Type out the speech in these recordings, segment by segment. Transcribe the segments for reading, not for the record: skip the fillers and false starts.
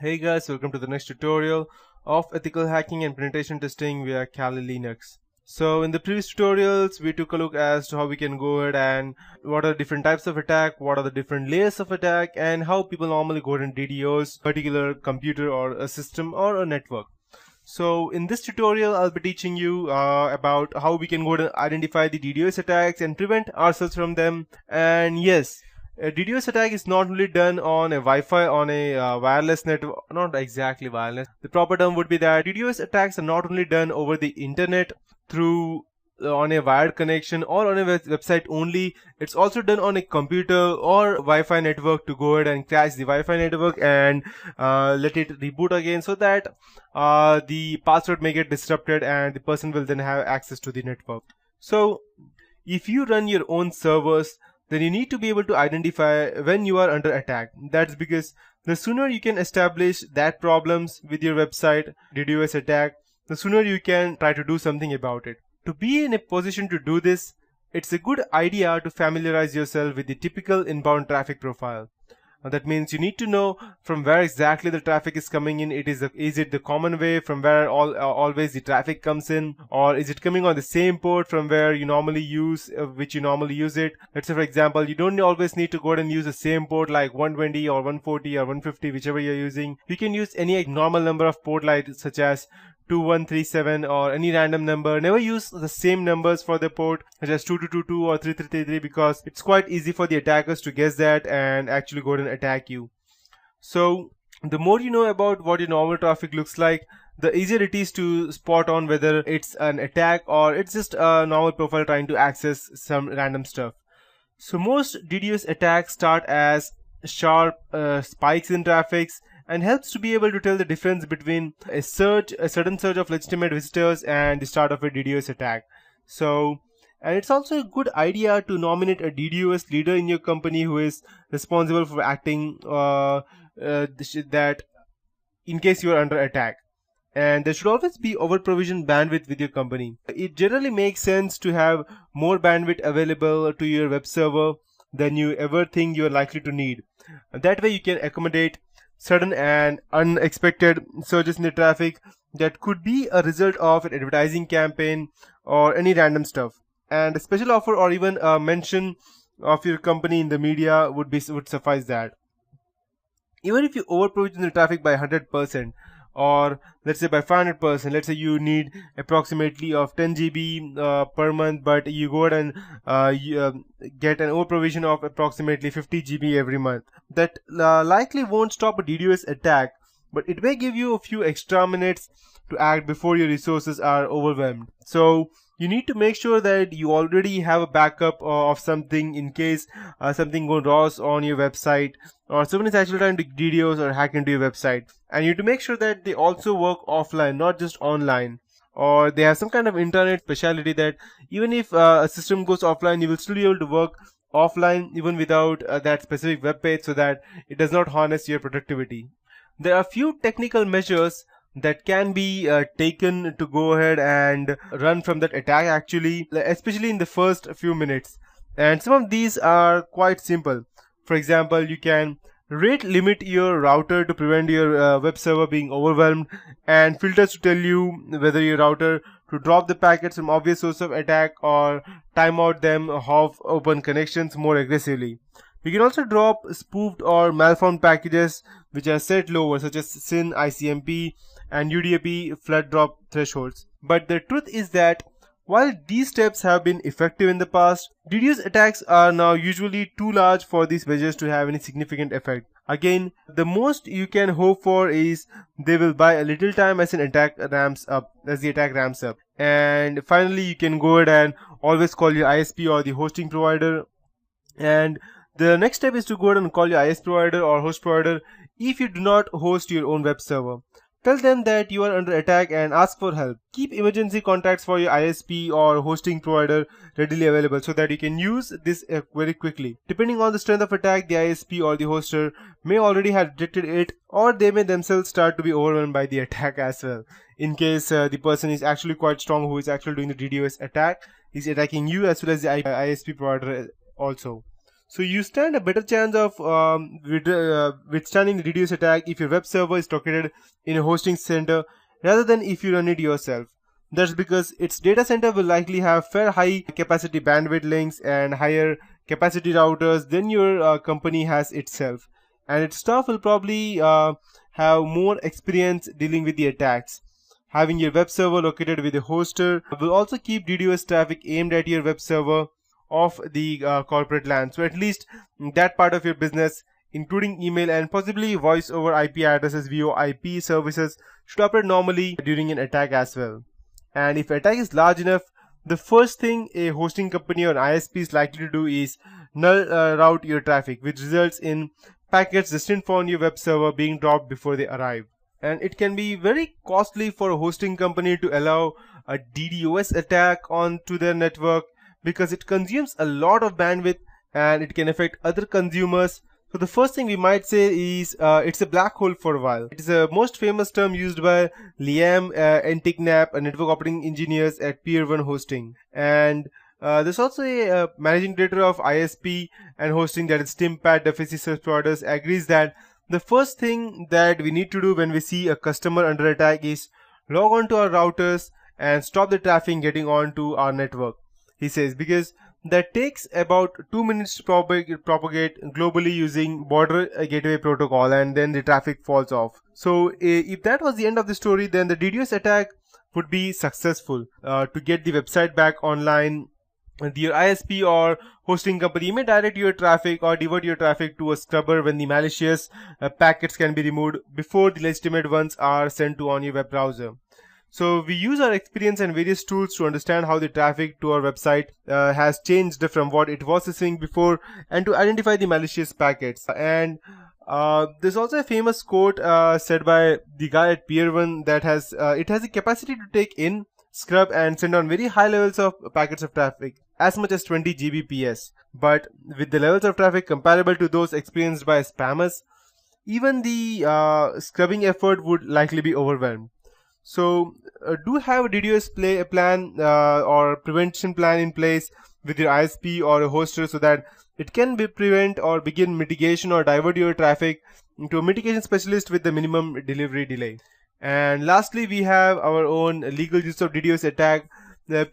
Hey guys, welcome to the next tutorial of ethical hacking and penetration testing via Kali Linux. So in the previous tutorials, we took a look as to how we can go ahead and what are the different types of attack, what are the different layers of attack, and how people normally go ahead and DDoS particular computer or a system or a network. So in this tutorial, I'll be teaching you about how we can go ahead and identify the DDoS attacks and prevent ourselves from them. And yes, a DDoS attack is not only done on a Wi-Fi, on a wireless network, not exactly wireless. The proper term would be that DDoS attacks are not only done over the internet through on a wired connection or on a website only. It's also done on a computer or Wi-Fi network to go ahead and crash the Wi-Fi network and let it reboot again so that the password may get disrupted and the person will then have access to the network. So if you run your own servers, then you need to be able to identify when you are under attack. That's because the sooner you can establish that problems with your website DDoS attack, the sooner you can try to do something about it. To be in a position to do this, it's a good idea to familiarize yourself with the typical inbound traffic profile. That means you need to know from where exactly the traffic is coming in. Is it the common way from where always the traffic comes in, or is it coming on the same port from where you normally use which you normally use it? Let's say for example, you don't always need to go ahead and use the same port like 120 or 140 or 150, whichever you're using. You can use any normal number of port lines such as 2137 or any random number. Never use the same numbers for the port such as 2222 or 3333 because it's quite easy for the attackers to guess that and actually go ahead and attack you. So the more you know about what your normal traffic looks like, the easier it is to spot on whether it's an attack or it's just a normal profile trying to access some random stuff. So most DDoS attacks start as sharp spikes in traffic and helps to be able to tell the difference between a sudden surge of legitimate visitors and the start of a DDoS attack. So, and it's also a good idea to nominate a DDoS leader in your company who is responsible for acting that in case you are under attack. And there should always be over-provisioned bandwidth with your company. It generally makes sense to have more bandwidth available to your web server than you ever think you are likely to need. That way you can accommodate sudden and unexpected surges in the traffic that could be a result of an advertising campaign or any random stuff. And a special offer or even a mention of your company in the media would suffice that. Even if you over-provision the traffic by 100%, or let's say by 500%, let's say you need approximately of 10 GB per month, but you go ahead and get an over provision of approximately 50 GB every month. That likely won't stop a DDoS attack, but it may give you a few extra minutes to act before your resources are overwhelmed. So you need to make sure that you already have a backup of something in case something goes wrong on your website or someone is actually trying to DDoS or hack into your website. And you need to make sure that they also work offline, not just online, or they have some kind of internet specialty that even if a system goes offline, you will still be able to work offline even without that specific web page, so that it does not harness your productivity. There are a few technical measures that can be taken to go ahead and run from that attack actually, especially in the first few minutes. And some of these are quite simple. For example, you can rate limit your router to prevent your web server being overwhelmed, and filters to tell you whether your router to drop the packets from obvious source of attack or time out them of open connections more aggressively. You can also drop spoofed or malformed packages which are set lower, such as SYN, ICMP and UDP flood drop thresholds. But the truth is that while these steps have been effective in the past, DDoS attacks are now usually too large for these measures to have any significant effect. Again, the most you can hope for is they will buy a little time as the attack ramps up. And finally, you can go ahead and always call your ISP or the hosting provider. And the next step is to go ahead and call your ISP provider or host provider if you do not host your own web server. Tell them that you are under attack and ask for help. Keep emergency contacts for your ISP or hosting provider readily available so that you can use this very quickly. Depending on the strength of attack, the ISP or the hoster may already have detected it, or they may themselves start to be overwhelmed by the attack as well. In case the person is actually quite strong who is actually doing the DDoS attack, is attacking you as well as the ISP provider also. So you stand a better chance of withstanding the DDoS attack if your web server is located in a hosting center rather than if you run it yourself. That's because its data center will likely have fair high capacity bandwidth links and higher capacity routers than your company has itself. And its staff will probably have more experience dealing with the attacks. Having your web server located with a hoster will also keep DDoS traffic aimed at your web server off the corporate LAN. So at least that part of your business, including email and possibly voice over IP addresses via IP services, should operate normally during an attack as well. And if attack is large enough, the first thing a hosting company or ISP is likely to do is null route your traffic, which results in packets destined for your web server being dropped before they arrive. And it can be very costly for a hosting company to allow a DDoS attack onto their network because it consumes a lot of bandwidth and it can affect other consumers. So the first thing we might say is it's a black hole for a while. It is a most famous term used by Liam and Tignap, network operating engineers at Pier 1 Hosting. And there's also a managing director of ISP and hosting, that is Tim Pat, the service providers, agrees that the first thing that we need to do when we see a customer under attack is log on to our routers and stop the traffic getting onto our network. He says, because that takes about 2 minutes to propagate globally using border gateway protocol, and then the traffic falls off. So if that was the end of the story, then the DDoS attack would be successful. To get the website back online, your ISP or hosting company may direct your traffic or divert your traffic to a scrubber when the malicious packets can be removed before the legitimate ones are sent to on your web browser. So we use our experience and various tools to understand how the traffic to our website has changed from what it was receiving before, and to identify the malicious packets. And there's also a famous quote said by the guy at Pier 1 that it has the capacity to take in, scrub and send on very high levels of packets of traffic, as much as 20 Gbps. But with the levels of traffic comparable to those experienced by spammers, even the scrubbing effort would likely be overwhelmed. So do have a DDoS plan or prevention plan in place with your ISP or a hoster, so that it can prevent or begin mitigation or divert your traffic into a mitigation specialist with the minimum delivery delay. And lastly, we have our own legal use of DDoS attack. The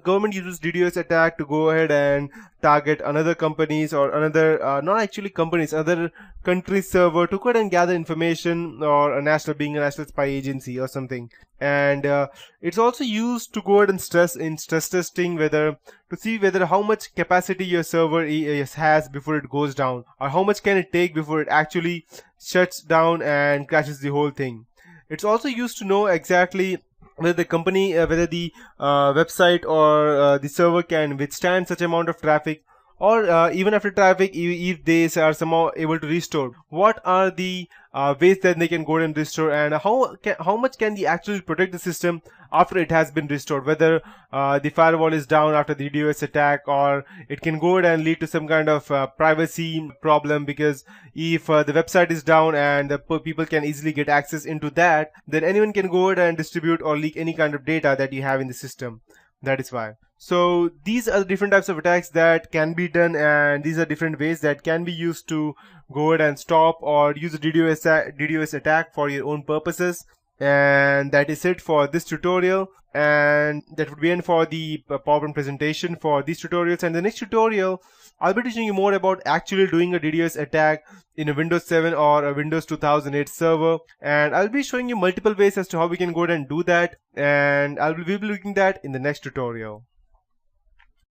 government uses DDoS attack to go ahead and target another companies or another, not actually companies, other countries' server to go ahead and gather information, or being a national spy agency or something. And it's also used to go ahead and stress testing to see whether how much capacity your server has before it goes down, or how much can it take before it actually shuts down and crashes the whole thing. It's also used to know exactly whether the company, whether the website or the server can withstand such amount of traffic, or even after traffic, if they are somehow able to restore. What are the ways that they can go and restore, and how much can they actually protect the system after it has been restored? Whether the firewall is down after the DDoS attack, or it can go ahead and lead to some kind of privacy problem, because if the website is down and the people can easily get access into that, then anyone can go ahead and distribute or leak any kind of data that you have in the system. That is why. So these are the different types of attacks that can be done, and these are different ways that can be used to go ahead and stop or use a DDoS attack for your own purposes. And that is it for this tutorial, and that would be end for the PowerPoint presentation for these tutorials. And the next tutorial, I'll be teaching you more about actually doing a DDoS attack in a Windows 7 or a Windows 2008 server, and I'll be showing you multiple ways as to how we can go ahead and do that, and we'll be looking at that in the next tutorial.